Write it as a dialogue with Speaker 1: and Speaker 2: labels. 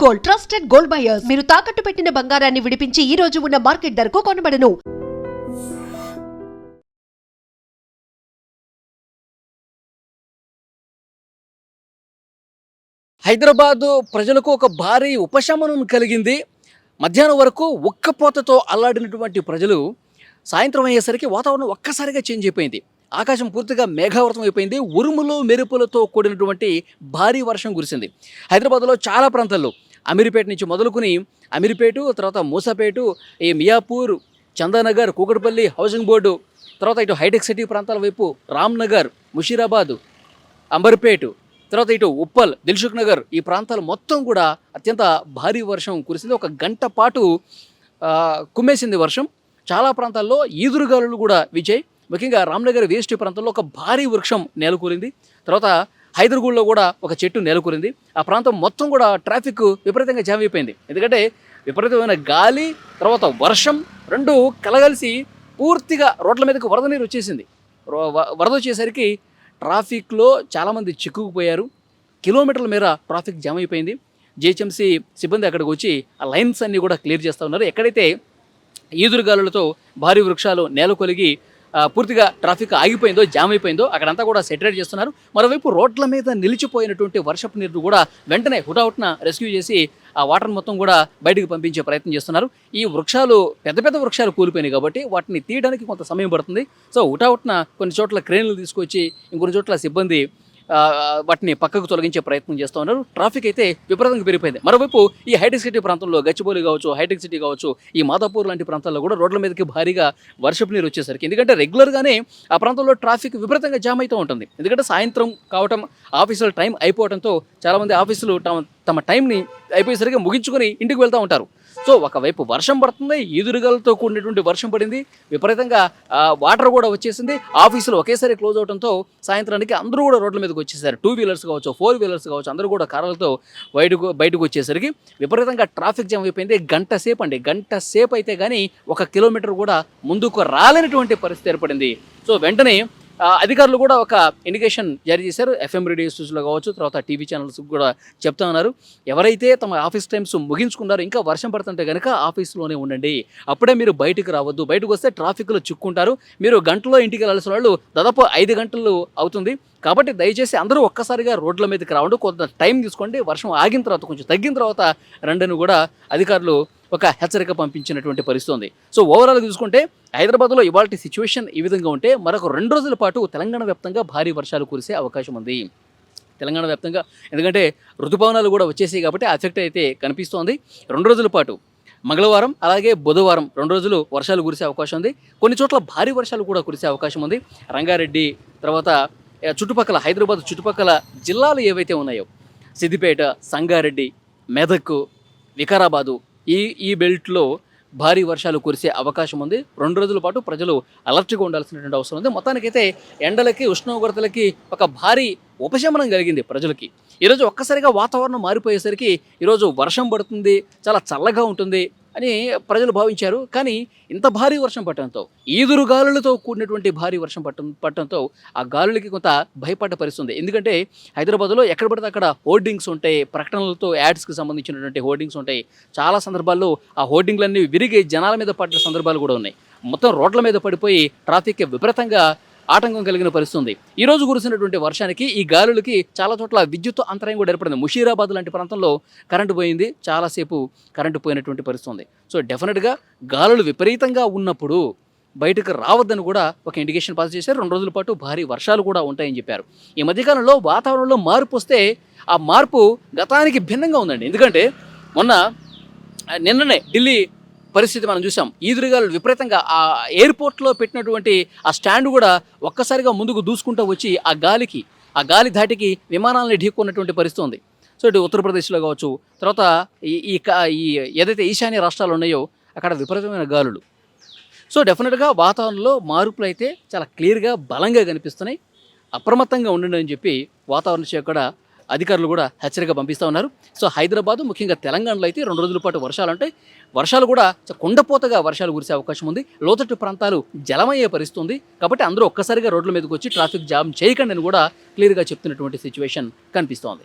Speaker 1: Gold, trusted gold buyers. మీరు తాకట్టు పెట్టిన బంగారాన్ని విడిపించి ఈ రోజు ఉన్న మార్కెట్ ధరకు కొనబడను.
Speaker 2: హైదరాబాదు ప్రజలకు ఒక భారీ ఉపశమనం కలిగింది. మధ్యాహ్నం వరకు ఉక్కపోతతో అల్లాడినటువంటి ప్రజలు సాయంత్రం అయ్యేసరికి వాతావరణం ఒక్కసారిగా చేంజ్ అయిపోయింది. ఆకాశం పూర్తిగా మేఘావృతం అయిపోయింది. ఉరుములు మెరుపులతో కూడినటువంటి భారీ వర్షం కురిసింది. హైదరాబాద్లో చాలా ప్రాంతాల్లో అమీర్పేట నుంచి మొదలుకొని అమీర్పేట, తర్వాత మూసాపేట, ఈ మియాపూర్, చందానగర్, కూకట్పల్లి, హౌసింగ్ బోర్డు, తర్వాత ఇటు హైటెక్ సిటీ ప్రాంతాల వైపు రామ్నగర్, ముషీరాబాదు, అంబర్పేట, తర్వాత ఇటు ఉప్పల్, దిల్సుఖ్ నగర్, ఈ ప్రాంతాలు మొత్తం కూడా అత్యంత భారీ వర్షం కురిసింది. ఒక గంట పాటు కుమ్మేసింది వర్షం. చాలా ప్రాంతాల్లో ఈదురుగాలులు కూడా వీచాయి. ముఖ్యంగా రామ్నగర్ వేస్ట్ ప్రాంతంలో ఒక భారీ వృక్షం నేలకూరింది. తర్వాత హైదర్గూడ్లో కూడా ఒక చెట్టు నేలకూరింది. ఆ ప్రాంతం మొత్తం కూడా ట్రాఫిక్ విపరీతంగా జామ్ అయిపోయింది. ఎందుకంటే విపరీతమైన గాలి, తర్వాత వర్షం రెండు కలగలిసి పూర్తిగా రోడ్ల మీదకి వరద నీరు వచ్చేసింది. వరద వచ్చేసరికి ట్రాఫిక్లో చాలామంది చిక్కుకుపోయారు. కిలోమీటర్ల మేర ట్రాఫిక్ జామ్ అయిపోయింది. జిహెచ్ఎంసీ సిబ్బంది అక్కడికి వచ్చి ఆ లైన్స్ అన్నీ కూడా క్లియర్ చేస్తూ ఉన్నారు. ఎక్కడైతే ఈదురుగాలులతో భారీ వృక్షాలు నేలకొలిగి పూర్తిగా ట్రాఫిక్ ఆగిపోయిందో, జామ్ అయిపోయిందో అక్కడంతా కూడా సెటరేట్ చేస్తున్నారు. మరోవైపు రోడ్ల మీద నిలిచిపోయినటువంటి వర్షపు నీరు కూడా వెంటనే హుటాహుటిన రెస్క్యూ చేసి ఆ వాటర్ మొత్తం కూడా బయటకు పంపించే ప్రయత్నం చేస్తున్నారు. ఈ వృక్షాలు పెద్ద పెద్ద వృక్షాలు కూలిపోయినాయి కాబట్టి వాటిని తీయడానికి కొంత సమయం పడుతుంది. సో హుటాహుటిన కొన్ని చోట్ల క్రేన్లు తీసుకొచ్చి ఇంకొన్ని చోట్ల సిబ్బంది వాటిని పక్కకు తొలగించే ప్రయత్నం చేస్తూ ఉన్నారు. ట్రాఫిక్ అయితే విపరీతంగా పెరిగిపోయింది. మరోవైపు ఈ హైటెక్ సిటీ ప్రాంతంలో గచ్చిబౌలి కావచ్చు, హైటెక్ సిటీ కావచ్చు, ఈ మాదాపూర్ లాంటి ప్రాంతాల్లో కూడా రోడ్ల మీదకి భారీగా వర్షపు నీరు వచ్చేసరికి, ఎందుకంటే రెగ్యులర్గానే ఆ ప్రాంతంలో ట్రాఫిక్ విపరీతంగా జామ్ అవుతూ ఉంటుంది. ఎందుకంటే సాయంత్రం కావటం, ఆఫీసుల టైం అయిపోవడంతో చాలామంది ఆఫీసులు తమ టైంని అయిపోయేసరికి ముగించుకొని ఇంటికి వెళ్తూ ఉంటారు. సో ఒకవైపు వర్షం పడుతుంది, ఈదురుగాలతో కూడినటువంటి వర్షం పడింది, విపరీతంగా వాటర్ కూడా వచ్చేసింది. ఆఫీసులు ఒకేసారి క్లోజ్ అవడంతో సాయంత్రానికి అందరూ కూడా రోడ్ల మీదకి వచ్చేసారు. 2 వీలర్స్ కావచ్చు, 4 వీలర్స్ కావచ్చు, అందరూ కూడా కార్లతో బయటకు వచ్చేసరికి విపరీతంగా ట్రాఫిక్ జామ్ అయిపోయింది. గంట సేపు అయితే కానీ 1 కిలోమీటర్ కూడా ముందుకు రాలేనటువంటి పరిస్థితి ఏర్పడింది. సో వెంటనే అధికారులు కూడా ఒక ఇండికేషన్ జారీ చేశారు. FM రేడియో స్టేషన్లో కావచ్చు, తర్వాత టీవీ ఛానల్స్ కూడా చెప్తా ఉన్నారు, ఎవరైతే తమ ఆఫీస్ టైమ్స్ ముగించుకున్నారో ఇంకా వర్షం పడుతుంటే కనుక ఆఫీస్లోనే ఉండండి, అప్పుడే మీరు బయటకు రావద్దు. బయటకు వస్తే ట్రాఫిక్లో చిక్కుంటారు. మీరు గంటలో ఇంటికి వెళ్ళాల్సిన వాళ్ళు దాదాపు 5 గంటలు అవుతుంది. కాబట్టి దయచేసి అందరూ ఒక్కసారిగా రోడ్ల మీదకి రావడం, కొంత టైం తీసుకోండి, వర్షం ఆగిన తర్వాత కొంచెం తగ్గిన తర్వాత రండని కూడా అధికారులు ఒక హెచ్చరిక పంపించినటువంటి పరిస్థితి ఉంది. సో ఓవరాల్గా చూసుకుంటే హైదరాబాద్లో ఇవాళ సిచ్యువేషన్ ఈ విధంగా ఉంటే మరొక 2 రోజుల పాటు తెలంగాణ వ్యాప్తంగా భారీ వర్షాలు కురిసే అవకాశం ఉంది. తెలంగాణ వ్యాప్తంగా ఎందుకంటే ఋతుపవనాలు కూడా వచ్చేసాయి కాబట్టి ఎఫెక్ట్ అయితే కనిపిస్తోంది. 2 రోజుల పాటు మంగళవారం అలాగే బుధవారం 2 రోజులు వర్షాలు కురిసే అవకాశం ఉంది. కొన్ని చోట్ల భారీ వర్షాలు కూడా కురిసే అవకాశం ఉంది. రంగారెడ్డి, తర్వాత చుట్టుపక్కల హైదరాబాద్ చుట్టుపక్కల జిల్లాలు ఏవైతే ఉన్నాయో సిద్దిపేట, సంగారెడ్డి, మెదక్, వికారాబాదు, ఈ బెల్ట్లో భారీ వర్షాలు కురిసే అవకాశం ఉంది. 2 రోజుల పాటు ప్రజలు అలర్ట్గా ఉండాల్సినటువంటి అవసరం ఉంది. మొత్తానికైతే ఎండలకి, ఉష్ణోగ్రతలకి ఒక భారీ ఉపశమనం కలిగింది ప్రజలకి. ఈరోజు ఒక్కసారిగా వాతావరణం మారిపోయేసరికి ఈరోజు వర్షం పడుతుంది, చాలా చల్లగా ఉంటుంది అని ప్రజలు భావించారు. కానీ ఇంత భారీ వర్షం పట్టడంతో, ఈదురు గాలులతో కూడినటువంటి భారీ వర్షం పట్టడంతో ఆ గాలులకి కొంత భయపడ్డ పరిస్థితుంది. ఎందుకంటే హైదరాబాద్లో ఎక్కడ పడితే అక్కడ హోర్డింగ్స్ ఉంటాయి, ప్రకటనలతో యాడ్స్కి సంబంధించినటువంటి హోర్డింగ్స్ ఉంటాయి. చాలా సందర్భాల్లో ఆ హోర్డింగ్లన్నీ విరిగి జనాల మీద పడ్డ సందర్భాలు కూడా ఉన్నాయి. మొత్తం రోడ్ల మీద పడిపోయి ట్రాఫిక్ విపరీతంగా ఆటంకం కలిగిన పరిస్థితి ఉంది. ఈరోజు కురిసినటువంటి వర్షానికి, ఈ గాలులకి చాలా చోట్ల విద్యుత్ అంతరాయం కూడా ఏర్పడింది. ముషీరాబాద్ లాంటి ప్రాంతంలో కరెంటు పోయింది, చాలాసేపు కరెంటు పోయినటువంటి పరిస్థితి ఉంది. సో డెఫినెట్గా గాలులు విపరీతంగా ఉన్నప్పుడు బయటకు రావద్దని కూడా ఒక ఇండికేషన్ పాస్ చేశారు. 2 రోజుల పాటు భారీ వర్షాలు కూడా ఉంటాయని చెప్పారు. ఈ మధ్యకాలంలో వాతావరణంలో మార్పు వస్తే ఆ మార్పు గతానికి భిన్నంగా ఉందండి. ఎందుకంటే నిన్ననే ఢిల్లీ పరిస్థితి మనం చూసాం. ఈదురుగాలు విపరీతంగా ఆ ఎయిర్పోర్ట్లో పెట్టినటువంటి ఆ స్టాండ్ కూడా ఒక్కసారిగా ముందుకు దూసుకుంటూ వచ్చి ఆ గాలి ధాటికి విమానాలని ఢీకొన్నటువంటి పరిస్థితి ఉంది. సో ఇటు ఉత్తరప్రదేశ్లో కావచ్చు, తర్వాత ఈ ఏదైతే ఈశాన్య రాష్ట్రాలు ఉన్నాయో అక్కడ విపరీతమైన గాలులు. సో డెఫినెట్గా వాతావరణంలో మార్పులు అయితే చాలా క్లియర్గా బలంగా కనిపిస్తున్నాయి. అప్రమత్తంగా ఉండండి అని చెప్పి వాతావరణ శాఖ కూడా అధికారులు కూడా హెచ్చరిక పంపిస్తూ ఉన్నారు. సో హైదరాబాదు, ముఖ్యంగా తెలంగాణలో అయితే 2 రోజుల పాటు వర్షాలు ఉంటాయి. వర్షాలు కూడా కుండపోతగా వర్షాలు కురిసే అవకాశం ఉంది. లోతట్టు ప్రాంతాలు జలమయ్యే పరిస్థితి ఉంది. కాబట్టి అందరూ ఒక్కసారిగా రోడ్ల మీదకి వచ్చి ట్రాఫిక్ జామ్ చేయకండి అని కూడా క్లియర్గా చెప్తున్నటువంటి సిచ్యువేషన్ కనిపిస్తోంది.